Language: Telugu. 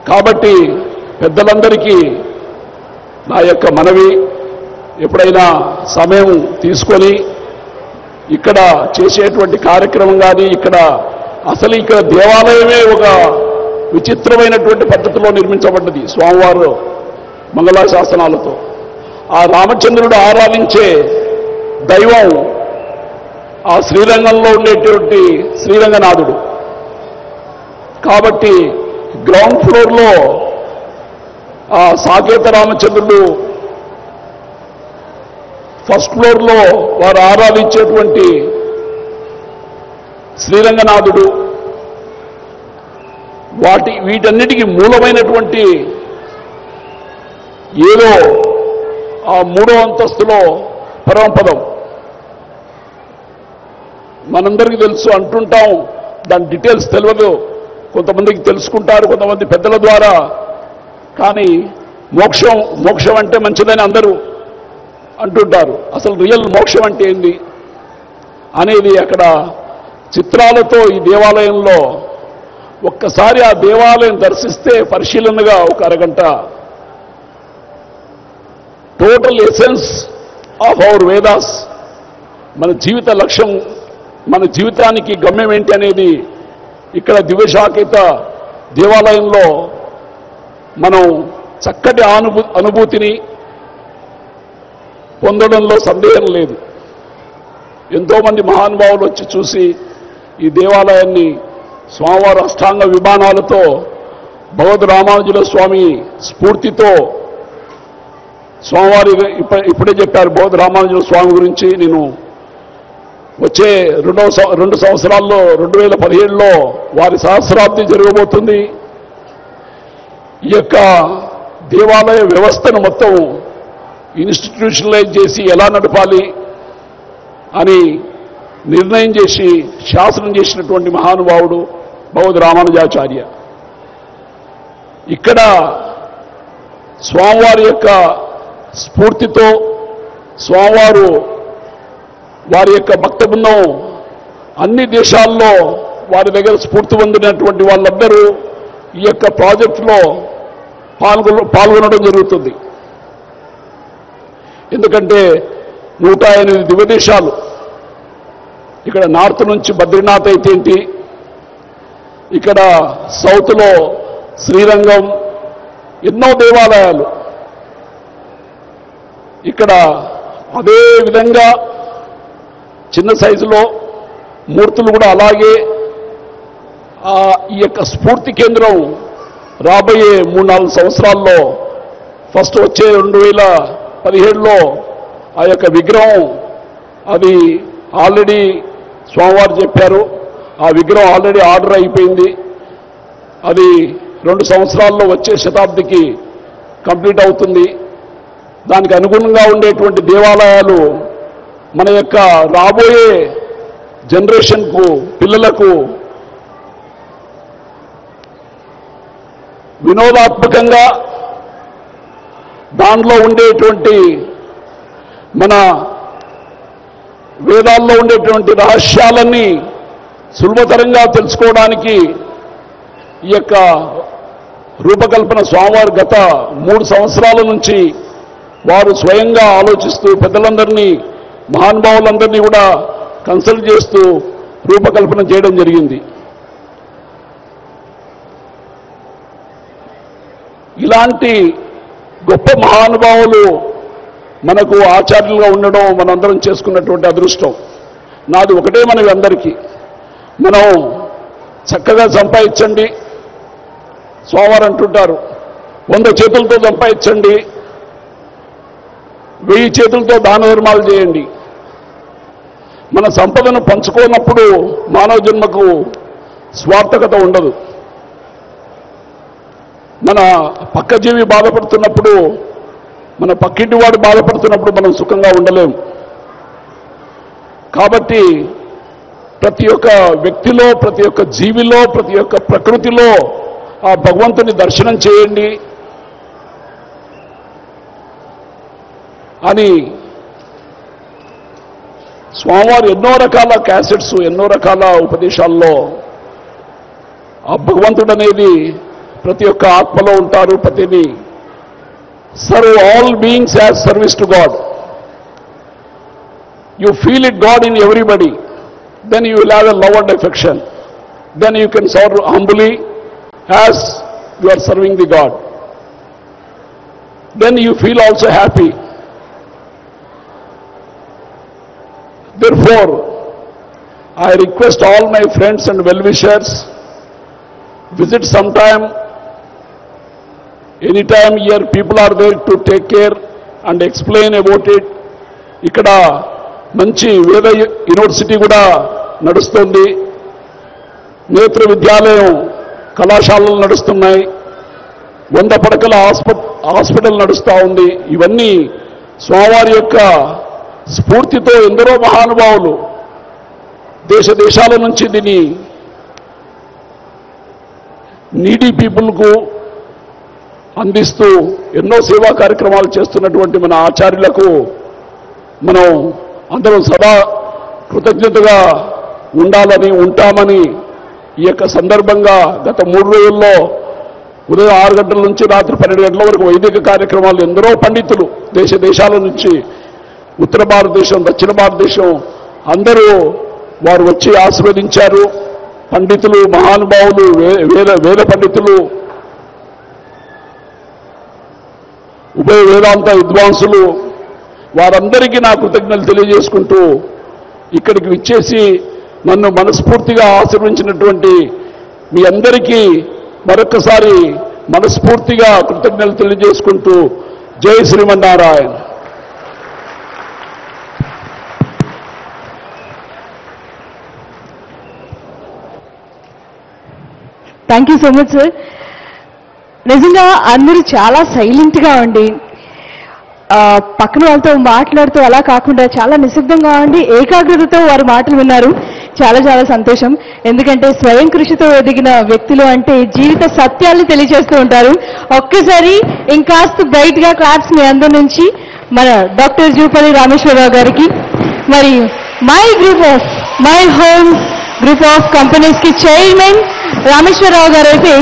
కాబట్టి పెద్దలందరికీ నా యొక్క మనవి, ఎప్పుడైనా సమయం తీసుకొని ఇక్కడ చేసేటువంటి కార్యక్రమం కానీ అసలు ఇక్కడ దేవాలయమే ఒక విచిత్రమైనటువంటి పద్ధతిలో నిర్మించబడ్డది స్వామివారు మంగళాశాసనాలతో. ఆ రామచంద్రుడు ఆరాధించే దైవం ఆ శ్రీరంగంలో ఉండేటువంటి శ్రీరంగనాథుడు. కాబట్టి గ్రౌండ్ ఫ్లోర్లో ఆ సాకేత రామచంద్రుడు, ఫస్ట్ ఫ్లోర్లో వారు ఆరాధించేటువంటి శ్రీరంగనాథుడు, వీటన్నిటికీ మూలమైనటువంటి ఏదో ఆ 3వ అంతస్తులో పరమపదం మనందరికీ తెలుసు అంటుంటాం, దాని డీటెయిల్స్ తెలియదు. కొంతమందికి తెలుసుకుంటారు, కొంతమంది పెద్దల ద్వారా. కానీ మోక్షం అంటే మంచిదని అందరూ అంటుంటారు. అసలు రియల్ మోక్షం అంటే ఏంది అనేది అక్కడ చిత్రాలతో ఈ దేవాలయంలో ఒక్కసారి ఆ దేవాలయం దర్శిస్తే పరిశీలనగా ఒక అరగంట total essence of our Vedas, మన జీవిత లక్ష్యం, మన జీవితానికి గమ్యం ఏంటి అనేది ఇక్కడ దివ్యశాకేత దేవాలయంలో మనం చక్కటి అనుభూతిని పొందడంలో సందేహం లేదు. ఎంతోమంది మహానుభావులు వచ్చి చూసి ఈ దేవాలయాన్ని స్వామివారి అష్టాంగ విమానాలతో భగవద్ రామానుజుల స్వామి స్ఫూర్తితో, స్వామివారి ఇప్పుడే చెప్పారు భగవద్ రామానుజుల స్వామి గురించి. నేను వచ్చే 2 సంవత్సరాల్లో 2017లో వారి సహస్రాబ్ది జరగబోతుంది. ఈ యొక్క దేవాలయ వ్యవస్థను మొత్తం ఇన్స్టిట్యూషనలైజ్ చేసి ఎలా నడపాలి అని నిర్ణయం చేసి శాసనం చేసినటువంటి మహానుభావుడు భగవద్ రామానుజాచార్య. ఇక్కడ స్వామివారి యొక్క స్ఫూర్తితో స్వామివారు వారి యొక్క భక్త బృందం అన్ని దేశాల్లో వారి దగ్గర స్ఫూర్తి పొందినటువంటి వాళ్ళందరూ ఈ యొక్క ప్రాజెక్టులో పాల్గొనడం జరుగుతుంది. ఎందుకంటే 108 దివ్య దేశాలు, ఇక్కడ నార్త్ నుంచి బద్రీనాథ్ అయితే ఏంటి, ఇక్కడ సౌత్లో శ్రీరంగం, ఎన్నో దేవాలయాలు. ఇక్కడ అదే విధంగా చిన్న సైజులో మూర్తులు కూడా అలాగే. ఈ యొక్క స్ఫూర్తి కేంద్రం రాబోయే 3-4 సంవత్సరాల్లో, ఫస్ట్ వచ్చే 2017లో ఆ యొక్క విగ్రహం, అది ఆల్రెడీ స్వామివారు చెప్పారు, ఆ విగ్రహం ఆల్రెడీ ఆర్డర్ అయిపోయింది. అది 2 సంవత్సరాల్లో వచ్చే శతాబ్దికి కంప్లీట్ అవుతుంది. దానికి అనుగుణంగా ఉండేటువంటి దేవాలయాలు మన యొక్క రాబోయే జనరేషన్కు, పిల్లలకు వినోదాత్మకంగా దానిలో ఉండేటువంటి మన వేదాల్లో ఉండేటువంటి రహస్యాలన్నీ సులభతరంగా తెలుసుకోవడానికి ఈ యొక్క రూపకల్పన స్వామివారు గత 3 సంవత్సరాల నుంచి వారు స్వయంగా ఆలోచిస్తూ పెద్దలందరినీ, మహానుభావులందరినీ కూడా కన్సల్ట్ చేస్తూ రూపకల్పన చేయడం జరిగింది. ఇలాంటి గొప్ప మహానుభావులు మనకు ఆచార్యులుగా ఉండడం మనందరం చేసుకున్నటువంటి అదృష్టం. నాది ఒకటే మనవి అందరికీ, మనం చక్కగా సంపాదించండి. స్వామివారు అంటుంటారు 100 చేతులతో సంపాదించండి, 1000 చేతులతో దాన ధర్మాలు చేయండి. మన సంపదను పంచుకోనప్పుడు మానవ జన్మకు స్వార్థకత ఉండదు. మన పక్క జీవి బాధపడుతున్నప్పుడు, మన పక్కింటి వాడు బాధపడుతున్నప్పుడు మనం సుఖంగా ఉండలేము. కాబట్టి ప్రతి ఒక్క వ్యక్తిలో, ప్రతి ఒక్క జీవిలో, ప్రతి ఒక్క ప్రకృతిలో ఆ భగవంతుని దర్శనం చేయండి అని స్వామివారు ఎన్నో రకాల క్యాసెట్స్, ఎన్నో రకాల ఉపదేశాల్లో ఆ భగవంతుడు అనేది ప్రతి ఒక్క ఆత్మలో ఉంటారు. ప్రతిని serve all beings as service to God. You feel it God in everybody, then you will have a love and affection. Then you can serve humbly as you are serving the God. Then you feel also happy. Therefore, I request all my friends and well-wishers, visit sometime, anytime here people are there to take care and explain about it. Ikkada మంచి వేద యూనివర్సిటీ కూడా నడుస్తుంది, నేత్ర విద్యాలయం కళాశాలలు నడుస్తున్నాయి, 100 పడకల హాస్పిటల్ నడుస్తూ ఉంది. ఇవన్నీ స్వామివారి యొక్క స్ఫూర్తితో ఎందరో మహానుభావులు దేశాల నుంచి దీన్ని నీడీ పీపుల్కు అందిస్తూ ఎన్నో సేవా కార్యక్రమాలు చేస్తున్నటువంటి మన ఆచార్యులకు మనం అందరం సదా కృతజ్ఞతగా ఉండాలని ఉంటామని ఈ యొక్క సందర్భంగా గత 3 రోజుల్లో ఉదయం 6 గంటల నుంచి రాత్రి 12 గంటల వరకు వైదిక కార్యక్రమాలు ఎందరో పండితులు దేశాల నుంచి ఉత్తర భారతదేశం, దక్షిణ భారతదేశం అందరూ వారు వచ్చి ఆశీర్వదించారు. పండితులు, మహానుభావులు, వేద పండితులు, ఉభయ వేదాంత విద్వాంసులు వారందరికీ నా కృతజ్ఞతలు తెలియజేసుకుంటూ ఇక్కడికి విచ్చేసి నన్ను మనస్ఫూర్తిగా ఆశీర్వదించినటువంటి మీ అందరికీ మరొక్కసారి మనస్ఫూర్తిగా కృతజ్ఞతలు తెలియజేసుకుంటూ జై Srimannarayana. Thank you so much sir. నిజంగా అందరూ చాలా సైలెంట్గా ఉండి పక్కన వాళ్ళతో మాట్లాడుతూ అలా కాకుండా చాలా నిశ్శబ్దంగా ఉండి ఏకాగ్రతతో వారి మాటలు విన్నారు. చాలా చాలా సంతోషం. ఎందుకంటే స్వయం కృషితో ఎదిగిన వ్యక్తులు అంటే జీవిత సత్యాల్ని తెలియజేస్తూ ఉంటారు. ఒక్కసారి ఇంకాస్త బ్రైట్ గా క్లాప్స్ మీ అందరి నుంచి మన డాక్టర్ జూపల్లి రామేశ్వరరావు గారికి, మరి my home group of companies కి చైర్మన్ రామేశ్వరరావు గారు అయితే